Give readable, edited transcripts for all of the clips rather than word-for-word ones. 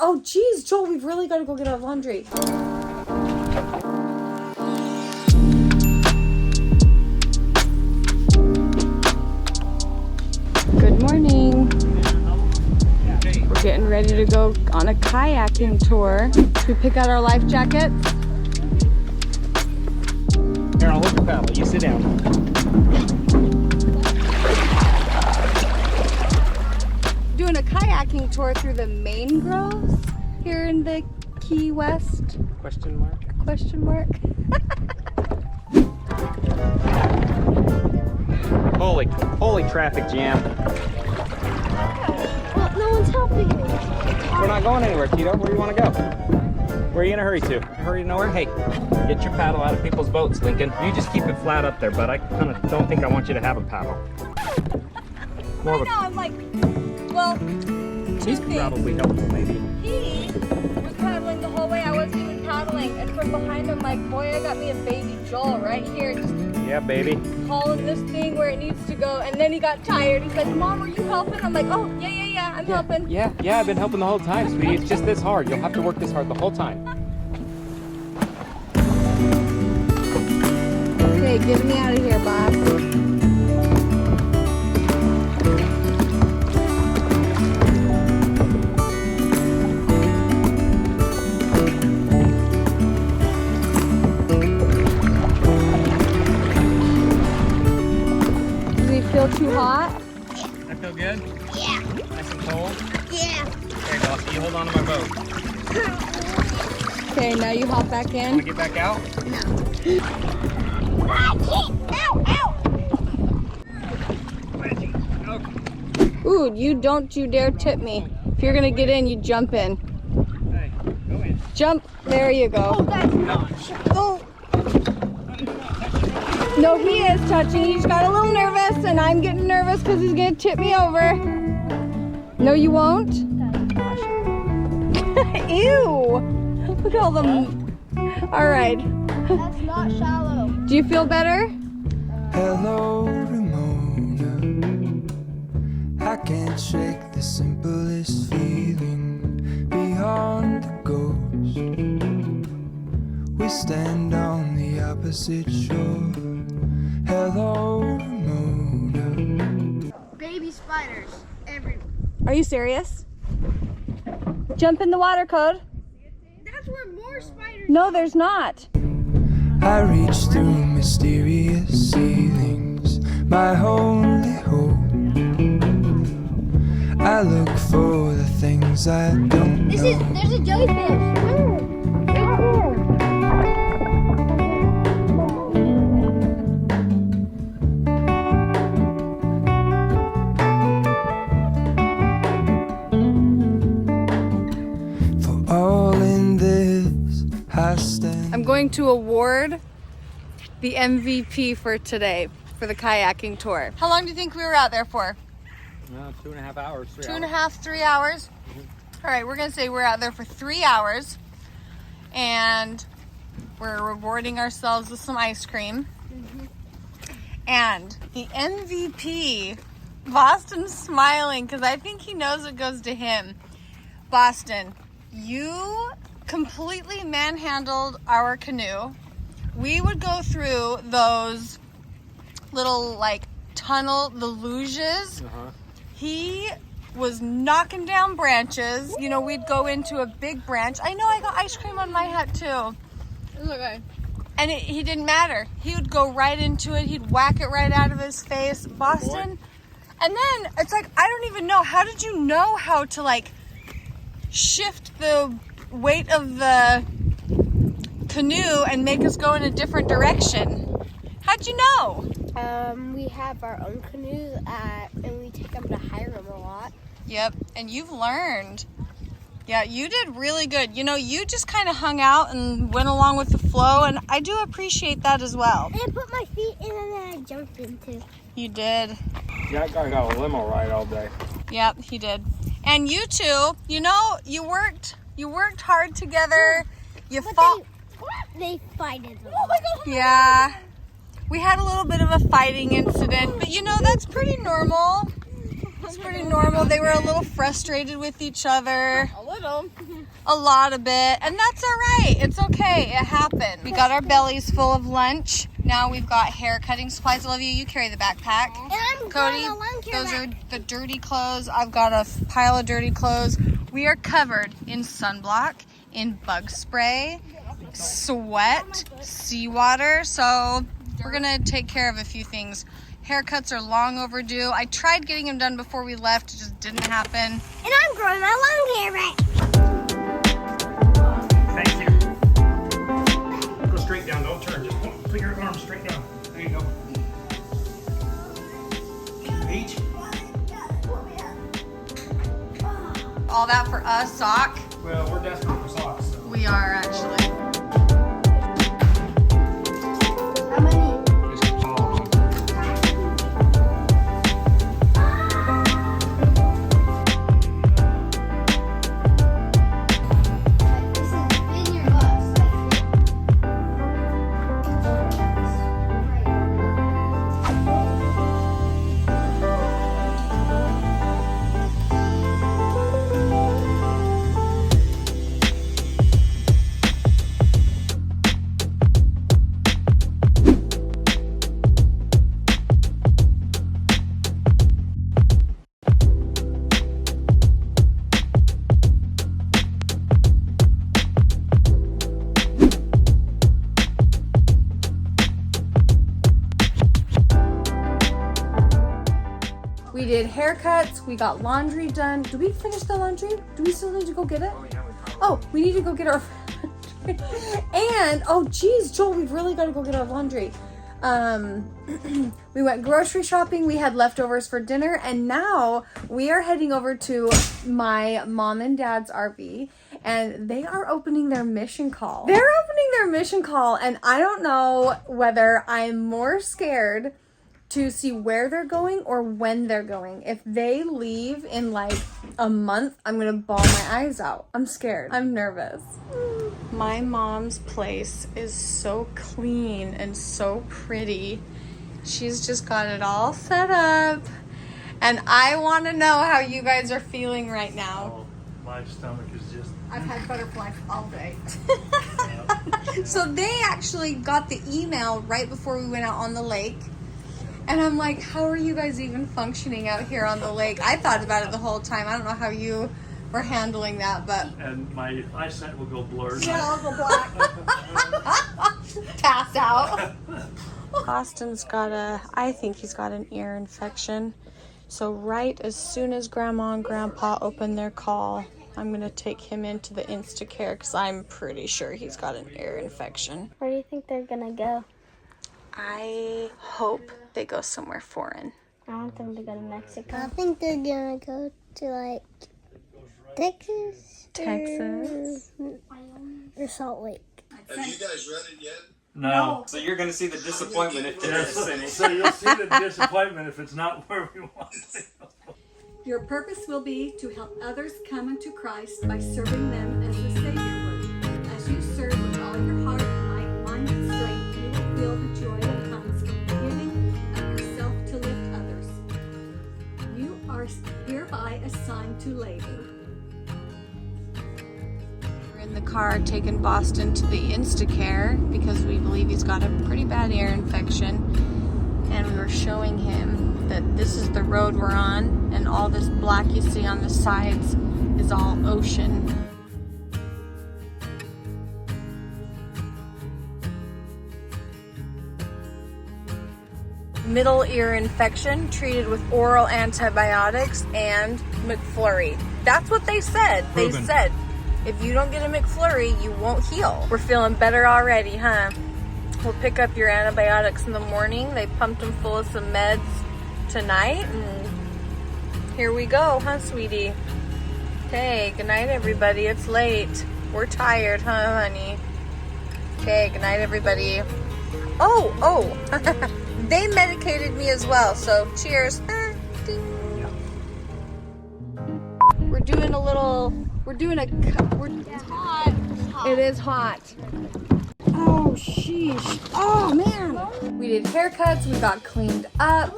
Oh, geez, Joel, we've really got to go get our laundry. Good morning. We're getting ready to go on a kayaking tour. Should we pick out our life jackets? Here, I'll hold the paddle. You sit down. Doing a kayaking tour through the mangroves here in the Key West. Question mark? Question mark. Holy traffic jam. Well, no one's helping me. We're not going anywhere, Tito. Where do you want to go? Where are you in a hurry to? Hurry to nowhere? Hey, get your paddle out of people's boats, Lincoln. You just keep it flat up there, but I kind of don't think I want you to have a paddle. More of a... I'm like, well, He's probably helpful, maybe. he was paddling the whole way. I wasn't even paddling. And from behind him, like, boy, I got me a baby Joel right here. Just Yeah, baby. hauling this thing where it needs to go. And then he got tired. He's like, Mom, are you helping? I'm like, oh, yeah, I'm helping. Yeah, I've been helping the whole time, sweetie. It's just this hard. You'll have to work this hard the whole time. Okay, get me out of here, boss. Feel too hot? That feel good? Yeah. Nice and cold? Yeah. Okay, boss, you hold on to my boat. Okay, now you hop back in. Want to get back out? Ooh, you dare tip me. If you're gonna get in, you jump in. Hey, go in. Jump, there you go. Oh, that's not. Oh. No, he is touching. He just got a little nervous, and I'm getting nervous because he's gonna tip me over. No, you won't? Ew! Look at all them. All right. That's not shallow. Do you feel better? Hello, Ramona. I can't shake the simplest feeling beyond the ghost. We stand on the opposite shore. Hello, Ramona. Baby spiders everywhere. Are you serious? Jump in the water, Code. That's where more spiders. No, there's not. I reach through mysterious ceilings, my only hope. I look for the things I don't know. There's a jellyfish. For all in this, I stand. I'm going to award the MVP for today for the kayaking tour. How long do you think we were out there for? 2.5 hours, 3 2.5, 3 hours? All right, we're gonna say we're out there for 3 hours and we're rewarding ourselves with some ice cream. And the MVP, Boston's smiling because I think he knows it goes to him. Boston, you completely manhandled our canoe. We would go through those little like the luges. He was knocking down branches. You know, we'd go into a big branch. I know I got ice cream on my hat too. It's okay. And he didn't matter. He would go right into it. He'd whack it right out of his face. Boston. And then it's like, I don't even know. How did you know how to like shift the weight of the canoe and make us go in a different direction? How'd you know? We have our own canoes and we take them to Hiram a lot. Yep, and you've learned. Yeah, you did really good. You know, you just kind of hung out and went along with the flow, and I do appreciate that as well. And I put my feet in and then I jumped into. You did. Yeah, that guy got a limo ride all day. Yep, he did. And you two, you know, you worked hard together. You fought. They fighted. Oh my God. Yeah. We had a little bit of a fighting incident, but you know, that's pretty normal. It's pretty normal. They were a little frustrated with each other. A little. A lot of it. And that's all right. It's okay. It happened. We got our bellies full of lunch. Now we've got hair cutting supplies. Olivia, you carry the backpack. And I'm Cody, those are the dirty clothes. I've got a pile of dirty clothes. We are covered in sunblock, in bug spray, sweat, seawater. So we're gonna take care of a few things. Haircuts are long overdue. I tried getting them done before we left. It just didn't happen. And I'm growing my long hair right. Thank you. Go straight down, don't turn. Just put your arm straight down. There you go. Peach. All that for us, sock. Well, we're desperate for socks. So. We are actually. How many? Just follow them. This is in your bus. We did haircuts. We got laundry done. Did we finish the laundry? Do we still need to go get it? Oh, we need to go get our and oh geez, Joel, we've really got to go get our laundry. We went grocery shopping. We had leftovers for dinner, and now we are heading over to my mom and dad's RV, and they are opening their mission call. They're opening their mission call, and I don't know whether I'm more scared to see where they're going or when they're going. If they leave in like a month, I'm gonna bawl my eyes out. I'm scared. I'm nervous. My mom's place is so clean and so pretty. She's just got it all set up. And I wanna know how you guys are feeling right now. Oh, my stomach is just... I've had butterflies all day. So they actually got the email right before we went out on the lake. And I'm like, how are you guys even functioning out here on the lake? I thought about it the whole time. I don't know how you were handling that, but... And my eyesight will go blurred. Yeah, I'll go black. Pass out. Austin's got I think he's got an ear infection. So right as soon as Grandma and Grandpa open their call, I'm going to take him into the Instacare because I'm pretty sure he's got an ear infection. Where do you think they're gonna go? I hope they go somewhere foreign. I want them to go to Mexico. I think they're gonna go to like Texas. Or Salt Lake. Have you guys read it yet? No. So you're going to see the disappointment if it is. So you'll see the disappointment if it's not where we want it. Your purpose will be to help others come unto Christ by serving them as the Savior would. As you serve with all your heart, might, mind, and strength, you will feel the joy that comes from giving of yourself to lift others. You are hereby assigned to labor. We're in the car taking Boston to the Instacare because we believe he's got a pretty bad ear infection. And we were showing him that this is the road we're on, and all this black you see on the sides is all ocean. Middle ear infection treated with oral antibiotics and McFlurry. That's what they said. Proven. They said, if you don't get a McFlurry, you won't heal. We're feeling better already, huh? We'll pick up your antibiotics in the morning. They pumped them full of some meds tonight, and here we go, huh, sweetie? Okay, good night, everybody. It's late. We're tired, huh, honey? Okay, good night, everybody. Oh, they medicated me as well, so cheers. Ding. We're doing it's hot. It is hot. Oh, sheesh. Oh, man. We did haircuts. We got cleaned up.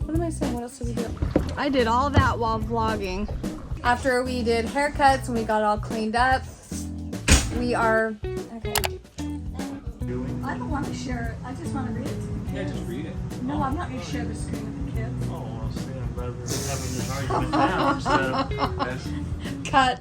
What am I saying? What else did we do? I did all that while vlogging. After we did haircuts and we got all cleaned up, we are, okay. I don't want to share it. I just want to read it to the kids. Yeah, just read it. No, I'm not going to share the screen with the kids. Oh, well, see, I'm glad we're having this argument now instead of this. Cut.